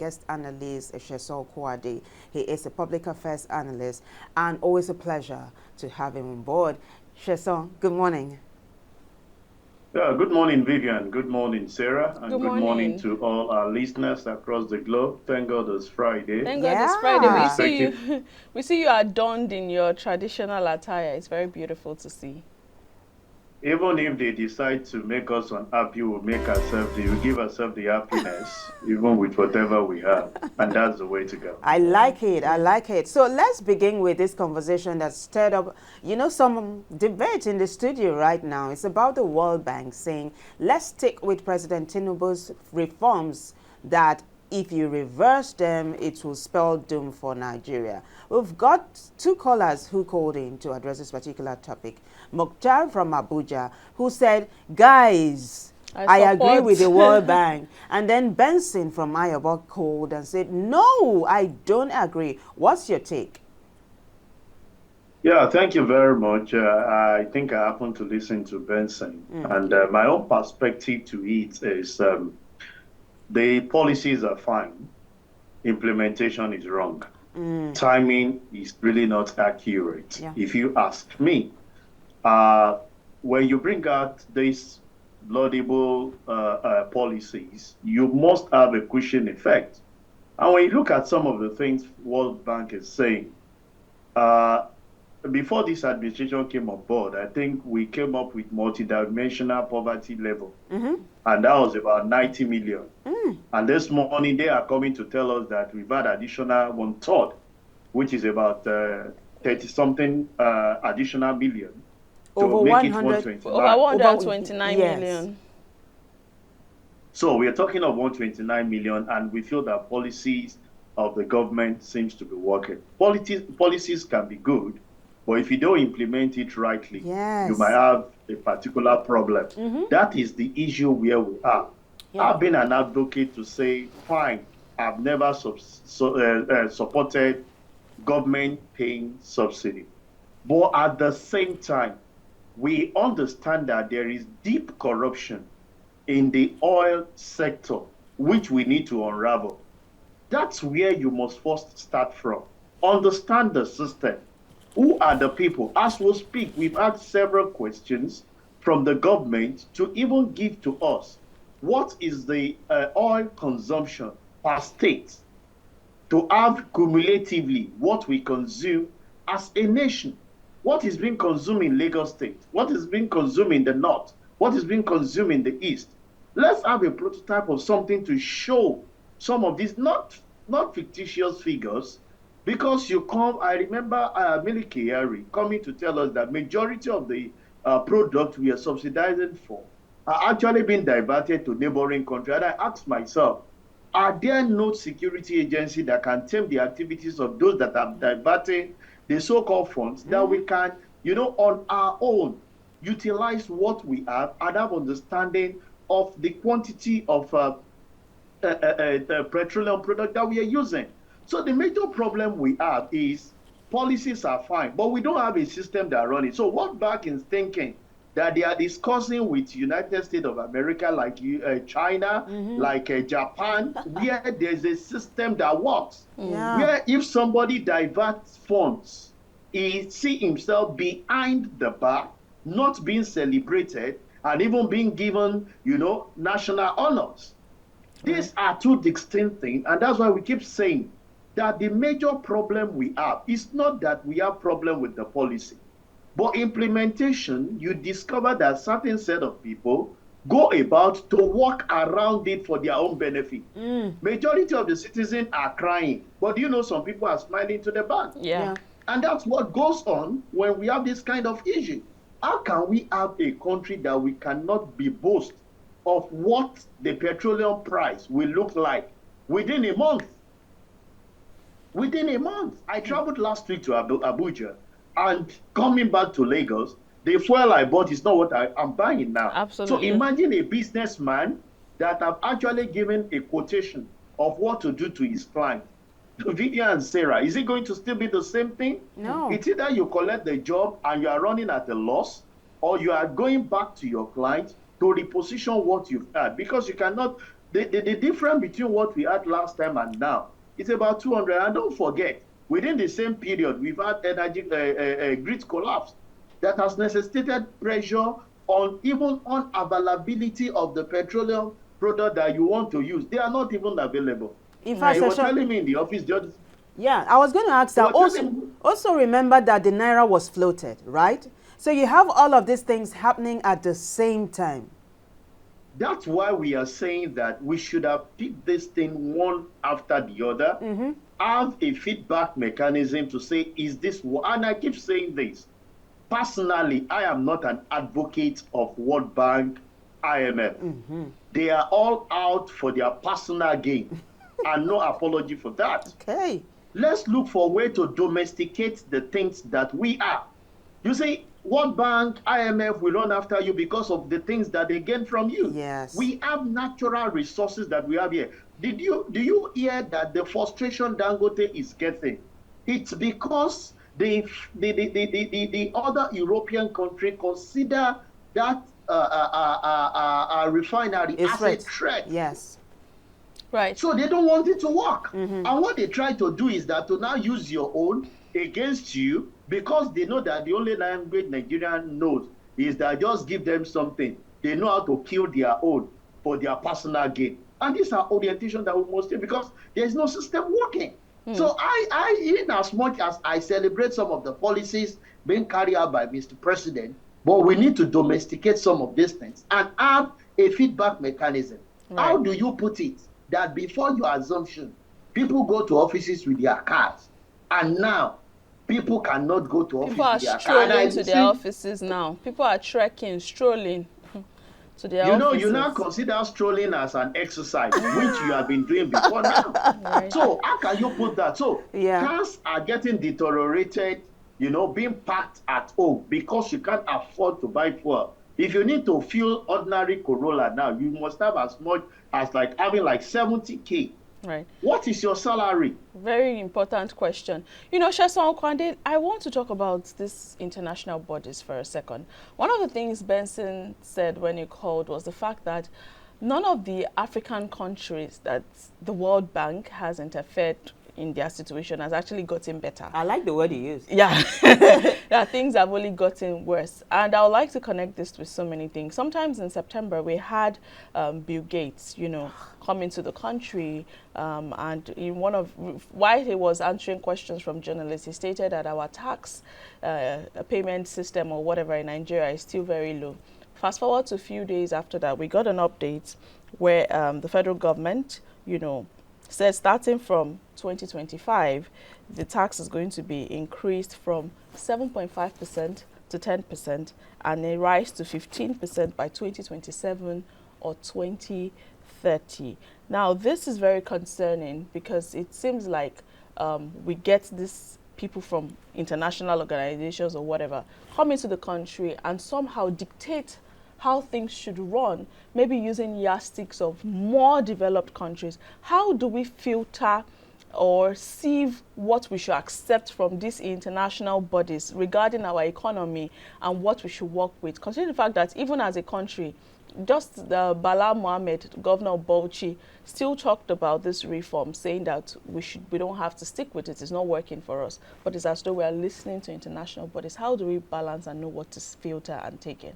guest analyst, Sesan Okunade. He is a public affairs analyst, and always a pleasure to have him on board. Sesan, good morning. Good morning, Vivian. Good morning, Sarah. And good morning to all our listeners across the globe. Thank God it's Friday. Thank God it's Friday. We see you adorned in your traditional attire. It's very beautiful to see. Even if they decide to make us unhappy, we'll give ourselves the happiness, even with whatever we have. And that's the way to go. I like it. I like it. So let's begin with this conversation that stirred up, some debate in the studio right now. It's about the World Bank saying, let's stick with President Tinubu's reforms that if you reverse them, it will spell doom for Nigeria. We've got two callers who called in to address this particular topic. Mokhtar from Abuja, who said, guys, I agree with the World Bank. And then Benson from Ayobok called and said, no, I don't agree. What's your take? Yeah, thank you very much. I think I happened to listen to Benson. And my own perspective to it is the policies are fine. Implementation is wrong. Timing is really not accurate, if you ask me. When you bring out these laudable policies, you must have a cushion effect. And when you look at some of the things World Bank is saying, before this administration came on board, I think we came up with multidimensional poverty level. And that was about 90 million. And this morning, they are coming to tell us that we've had additional 1/3, which is about 30-something additional million. Over 129 million. So we are talking of 129 million, and we feel that policies of the government seems to be working. Policies can be good, but if you don't implement it rightly, you might have a particular problem. That is the issue where we are. I've been an advocate to say, fine, I've never supported government paying subsidy. But at the same time, we understand that there is deep corruption in the oil sector, which we need to unravel. That's where you must first start from. Understand the system. Who are the people? As we speak, we've had several questions from the government to even give to us what is the oil consumption per state, to have cumulatively what we consume as a nation. What is being consumed in Lagos State? What is being consumed in the north? What is being consumed in the east? Let's have a prototype of something to show some of these, not fictitious figures, because you come, I remember Miliki Kyari coming to tell us that majority of the product we are subsidizing for are actually being diverted to neighboring countries. And I asked myself, are there no security agency that can tame the activities of those that are diverting the so-called funds that we can, on our own, utilize what we have and have understanding of the quantity of petroleum product that we are using? So the major problem we have is policies are fine, but we don't have a system that runs it. So World Bank is thinking that they are discussing with United States of America, like China, like Japan, where there's a system that works. Where if somebody diverts funds, he see himself behind the bar, not being celebrated, and even being given, national honors. These are two distinct things, and that's why we keep saying that the major problem we have is not that we have problem with the policy, but implementation. You discover that certain set of people go about to work around it for their own benefit. Majority of the citizens are crying, but some people are smiling to the bank. And that's what goes on when we have this kind of issue. How can we have a country that we cannot be boast of what the petroleum price will look like within a month? Within a month. I traveled last week to Abuja, and coming back to Lagos, the fuel I bought is not what I'm buying now. Absolutely. So imagine a businessman that have actually given a quotation of what to do to his client. Vivian and Sarah, is it going to still be the same thing? No. It's either you collect the job and you are running at a loss, or you are going back to your client to reposition what you've had, because you cannot The difference between what we had last time and now is about 200. And don't forget, within the same period, we've had energy grid collapse that has necessitated pressure on even on availability of the petroleum product that you want to use. They are not even available. In fact, They were telling me in the office the other. yeah, I was going to ask that. Also remember that the naira was floated, right? So you have all of these things happening at the same time. That's why we are saying that we should have picked this thing one after the other, have a feedback mechanism to say, is this, and I keep saying this. Personally, I am not an advocate of World Bank, IMF. They are all out for their personal gain, and no apology for that. Okay. Let's look for a way to domesticate the things that we are. You see, World Bank, IMF will run after you because of the things that they gain from you. Yes. We have natural resources that we have here. Do you hear that the frustration Dangote is getting? It's because the other European country consider that refinery as a threat. Yes. Right. So they don't want it to work. And what they try to do is that to now use your own against you, because they know that the only language Nigerian knows is that just give them something. They know how to kill their own for their personal gain. And these are orientations that we must take because there's no system working. So I, in as much as I celebrate some of the policies being carried out by Mr. President, but we need to domesticate some of these things and have a feedback mechanism. Right. How do you put it? That before your assumption, people go to offices with their cars, and now people cannot go to offices with their cars. People are strolling to their offices now. People are trekking, strolling to their offices. You now consider strolling as an exercise, which you have been doing before now. Right. So how can you put that? So cars are getting deteriorated, being parked at home because you can't afford to buy fuel. If you need to fuel ordinary Corolla now, you must have as much as having 70K. Right. What is your salary? Very important question. Sesan, Okunade, I want to talk about these international bodies for a second. One of the things Benson said when he called was the fact that none of the African countries that the World Bank has interfered in their situation has actually gotten better. I like the word you used. Yeah, that things have only gotten worse. And I would like to connect this with so many things. Sometimes in September, we had Bill Gates, come into the country. And while he was answering questions from journalists, he stated that our tax payment system or whatever in Nigeria is still very low. Fast forward to a few days after that, we got an update where the federal government, said starting from 2025, the tax is going to be increased from 7.5% to 10% and a rise to 15% by 2027 or 2030. Now, this is very concerning because it seems like we get these people from international organizations or whatever come into the country and somehow dictate how things should run, maybe using yardsticks of more developed countries. How do we filter or sieve what we should accept from these international bodies regarding our economy and what we should work with, considering the fact that even as a country, just the Bala Mohammed, Governor of Bauchi, still talked about this reform, saying that we don't have to stick with it. It's not working for us. But it's as though we are listening to international bodies. How do we balance and know what to filter and take in?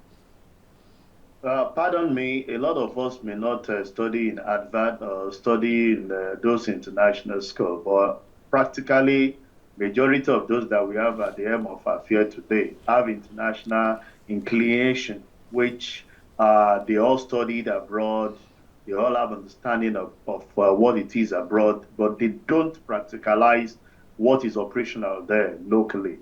Pardon me, a lot of us may not study in advert or study in those international schools, but practically majority of those that we have at the helm of affair today have international inclination, which they all studied abroad, they all have understanding of what it is abroad, but they don't practicalize what is operational there locally.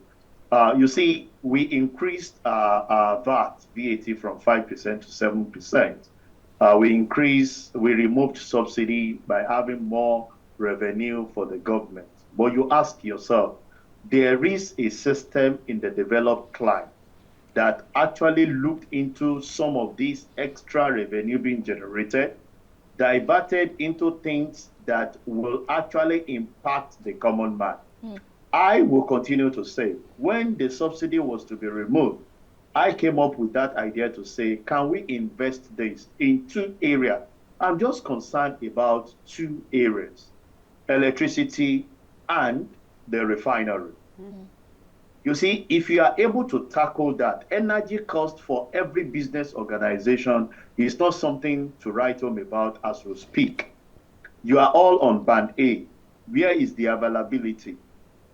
You see, we increased our VAT from 5% to 7%. We removed subsidy by having more revenue for the government. But you ask yourself, there is a system in the developed clime that actually looked into some of these extra revenue being generated, diverted into things that will actually impact the common man. I will continue to say, when the subsidy was to be removed, I came up with that idea to say, can we invest this in two areas? I'm just concerned about two areas: electricity and the refinery. You see, if you are able to tackle that, energy cost for every business organization is not something to write home about as we speak. You are all on band A. Where is the availability?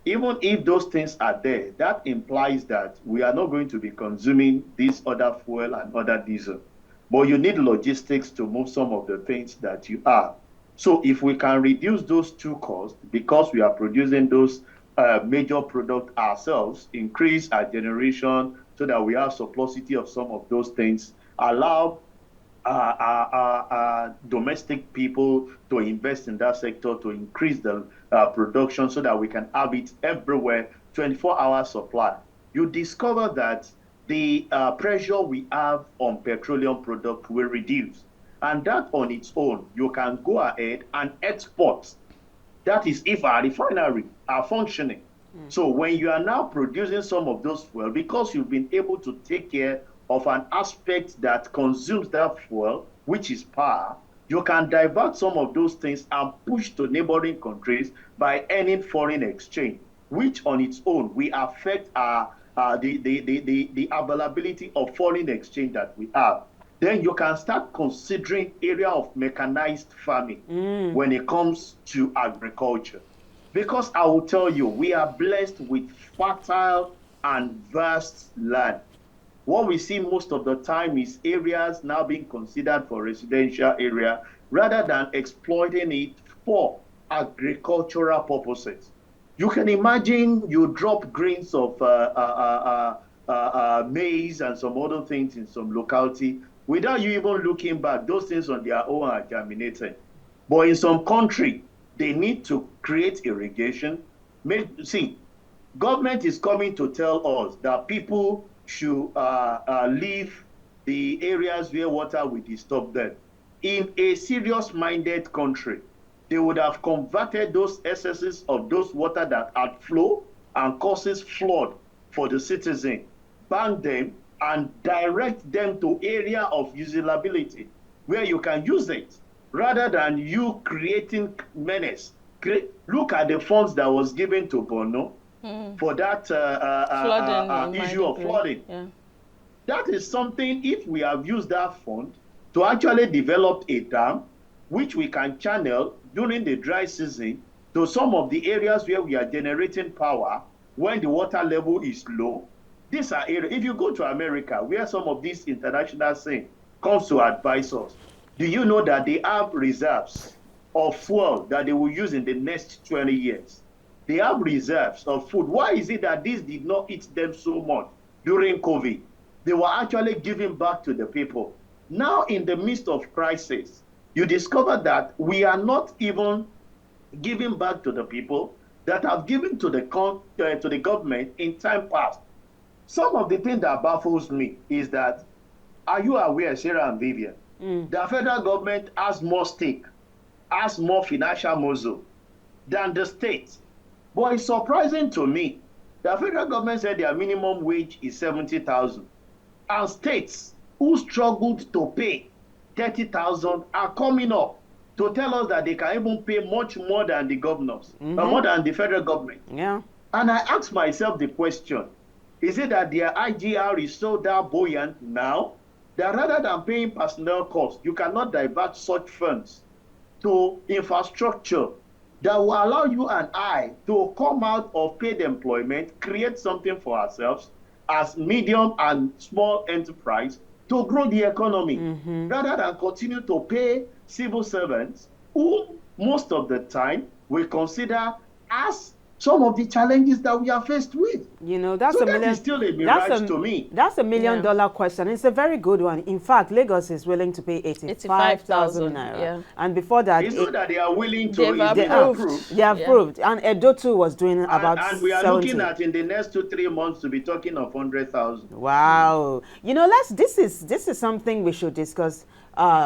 Even if those things are there, that implies that we are not going to be consuming this other fuel and other diesel. But you need logistics to move some of the things that you are. So if we can reduce those two costs because we are producing those major products ourselves, increase our generation so that we have surplusity of some of those things, allow domestic people to invest in that sector to increase the production so that we can have it everywhere, 24-hour supply. You discover that the pressure we have on petroleum product will reduce. And that on its own, you can go ahead and export. That is if our refinery are functioning. So when you are now producing some of those fuel, because you've been able to take care of an aspect that consumes that fuel, which is power, you can divert some of those things and push to neighboring countries by earning foreign exchange, which on its own will affect the availability of foreign exchange that we have. Then you can start considering area of mechanized farming when it comes to agriculture. Because I will tell you, we are blessed with fertile and vast land. What we see most of the time is areas now being considered for residential area rather than exploiting it for agricultural purposes. You can imagine you drop grains of maize and some other things in some locality without you even looking back. Those things on their own are germinated. But in some country, they need to create irrigation. See, government is coming to tell us that people should leave the areas where water will disturb them. In a serious-minded country, they would have converted those excesses of those water that had flow and causes flood for the citizen, ban them, and direct them to area of usability where you can use it, rather than you creating menace. Look at the funds that was given to Borno for that issue of flooding. Yeah. That is something, if we have used that fund to actually develop a dam, which we can channel during the dry season to some of the areas where we are generating power when the water level is low. These are areas, if you go to America, where some of these international things comes to advise us, do you know that they have reserves of fuel that they will use in the next 20 years? They have reserves of food. Why is it that this did not eat them so much during COVID? They were actually giving back to the people. Now, in the midst of crisis, you discover that we are not even giving back to the people that have given to the government in time past. Some of the things that baffles me is that, are you aware, Sarah and Vivian, the federal government has more stake, has more financial muscle than the state? But it's surprising to me, the federal government said their minimum wage is 70,000, and states who struggled to pay 30,000 are coming up to tell us that they can even pay much more than the governors, more than the federal government. Yeah. And I ask myself the question, is it that their IGR is so that buoyant now that rather than paying personnel costs, you cannot divert such funds to infrastructure that will allow you and I to come out of paid employment, create something for ourselves as medium and small enterprise to grow the economy, rather than continue to pay civil servants who most of the time we consider as some of the challenges that we are faced with. You know, that's So a that million. is still a mirage to me. That's $1 million question. It's a very good one. In fact, Lagos is willing to pay 85,000 naira. Yeah. And before that, It's not that they are willing to. They've It's been approved. they have proved. And Edo too was doing about and we are 70. looking at in the next 2-3 months to be talking of 100,000. Wow. You know, this is something we should discuss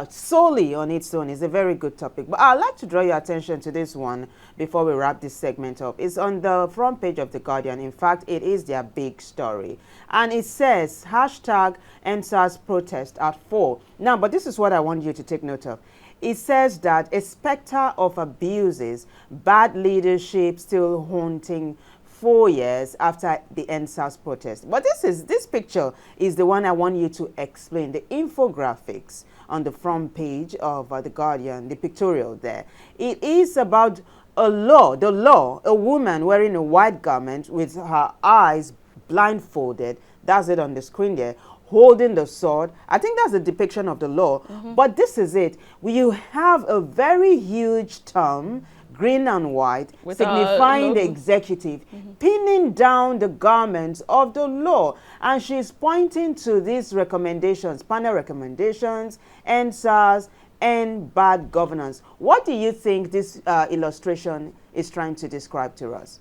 solely on its own. It's a very good topic. But I'd like to draw your attention to this one before we wrap this segment up. It's on the front page of The Guardian. In fact, it is their big story. And it says, hashtag EndSARS protest at 4. Now, but this is what I want you to take note of. It says that a specter of abuses, bad leadership still haunting 4 years after the NSAS protest. But this picture is the one I want you to explain. The infographics on the front page of The Guardian, the pictorial there. It is about the law, a woman wearing a white garment with her eyes blindfolded, that's it on the screen there, holding the sword. I think that's a depiction of the law. But this is it. You have a very huge term, green and white, With signifying the executive, pinning down the garments of the law. And she's pointing to these recommendations, panel recommendations, NSAS, and bad governance. What do you think this illustration is trying to describe to us?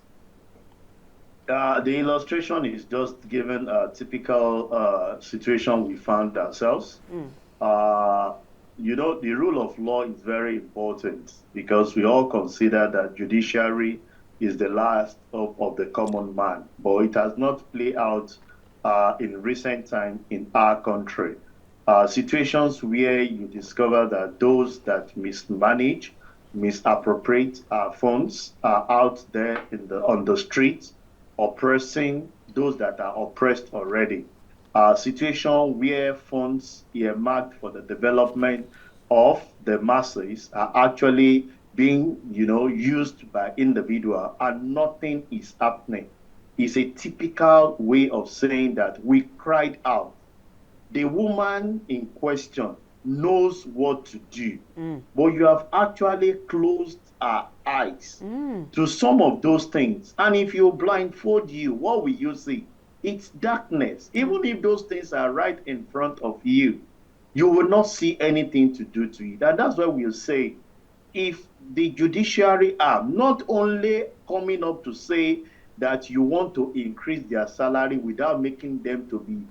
The illustration is just given a typical situation we found ourselves. You know, the rule of law is very important because we all consider that judiciary is the last of the common man, but it has not played out in recent time in our country. Situations where you discover that those that mismanage, misappropriate funds are out there on the streets, oppressing those that are oppressed already. A situation where funds earmarked for the development of the masses are actually being, used by individual and nothing is happening. Is a typical way of saying that we cried out. The woman in question knows what to do, but you have actually closed her eyes to some of those things. And if you blindfold you, what will you see? It's darkness. Even if those things are right in front of you, you will not see anything to do to it. And that's why we'll say, if the judiciary are not only coming up to say that you want to increase their salary without making them to be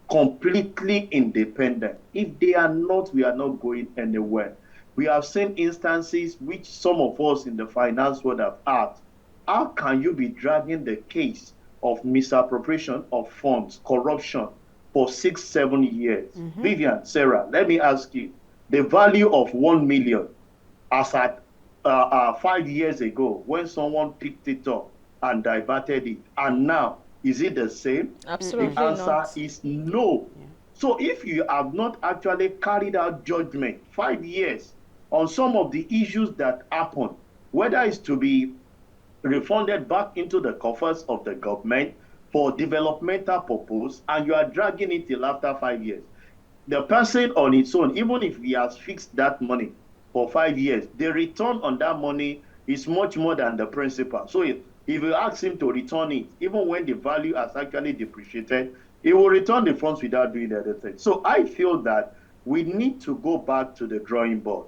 completely independent. If they are not, we are not going anywhere. We have seen instances which some of us in the finance world have asked, how can you be dragging the case of misappropriation of funds, corruption for 6-7 years? Vivian, Sarah, let me ask you, the value of 1 million as at 5 years ago when someone picked it up and diverted it, and now, is it the same? Absolutely The answer not. is no. Yeah. So if you have not actually carried out judgment 5 years on some of the issues that happen, whether it's to be refunded back into the coffers of the government for developmental purpose, and you are dragging it till after 5 years, the person on its own, even if he has fixed that money for 5 years, the return on that money is much more than the principal. So if you ask him to return it, even when the value has actually depreciated, he will return the funds without doing anything. So I feel that we need to go back to the drawing board.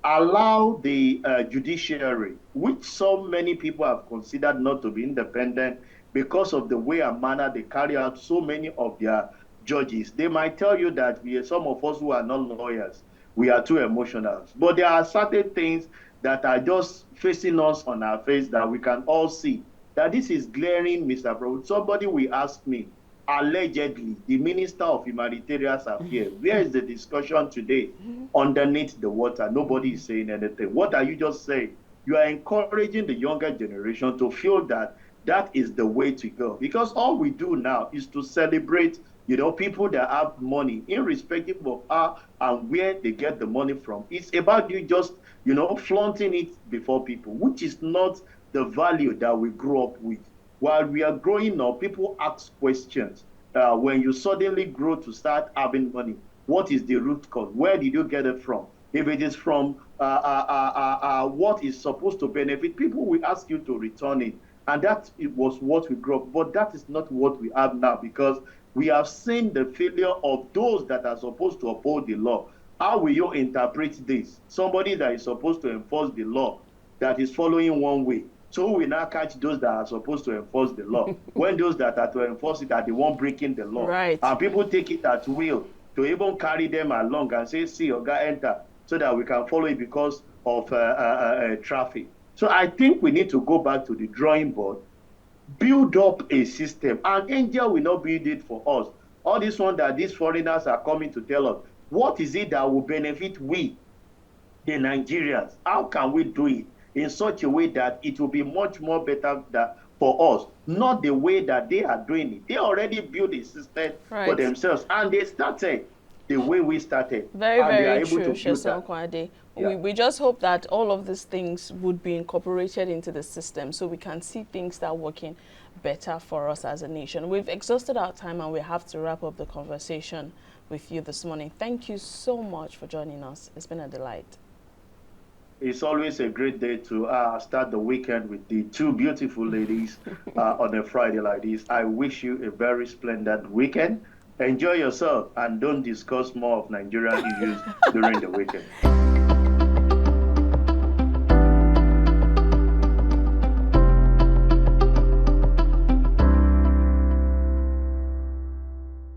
Allow the judiciary, which so many people have considered not to be independent because of the way and manner they carry out so many of their judges. They might tell you that some of us who are not lawyers, we are too emotional. But there are certain things that are just facing us on our face that we can all see that this is glaring misappropriation. Somebody will ask me, allegedly, the Minister of Humanitarian Affairs, where is the discussion today? Underneath the water, nobody is saying anything. What are you just saying? You are encouraging the younger generation to feel that that is the way to go. Because all we do now is to celebrate, people that have money, irrespective of how and where they get the money from. It's about you just, flaunting it before people, which is not the value that we grew up with. While we are growing up, people ask questions. When you suddenly grow to start having money, what is the root cause? Where did you get it from? If it is from what is supposed to benefit, people will ask you to return it. And that was what we grew up. But that is not what we have now, because we have seen the failure of those that are supposed to uphold the law. How will you interpret this? Somebody that is supposed to enforce the law that is following one way. So we now catch those that are supposed to enforce the law when those that are to enforce it are the one breaking the law. Right. And people take it at will to even carry them along and say, see, Oga, enter, so that we can follow it because of traffic. So I think we need to go back to the drawing board, build up a system, and Angel will not build it for us. All this one that these foreigners are coming to tell us, what is it that will benefit we? the Nigerians, how can we do it in such a way that it will be much more better for us, not the way that they are doing it. They already built a system for Right. themselves, and they started the way we started, Very, and they are very able true, to build Sesan that. Okunade. Yeah. We just hope that all of these things would be incorporated into the system so we can see things start working better for us as a nation. We've exhausted our time and we have to wrap up the conversation with you this morning. Thank you so much for joining us. It's been a delight. It's always a great day to start the weekend with the two beautiful ladies on a Friday like this. I wish you a very splendid weekend. Enjoy yourself and don't discuss more of Nigerian issues during the weekend.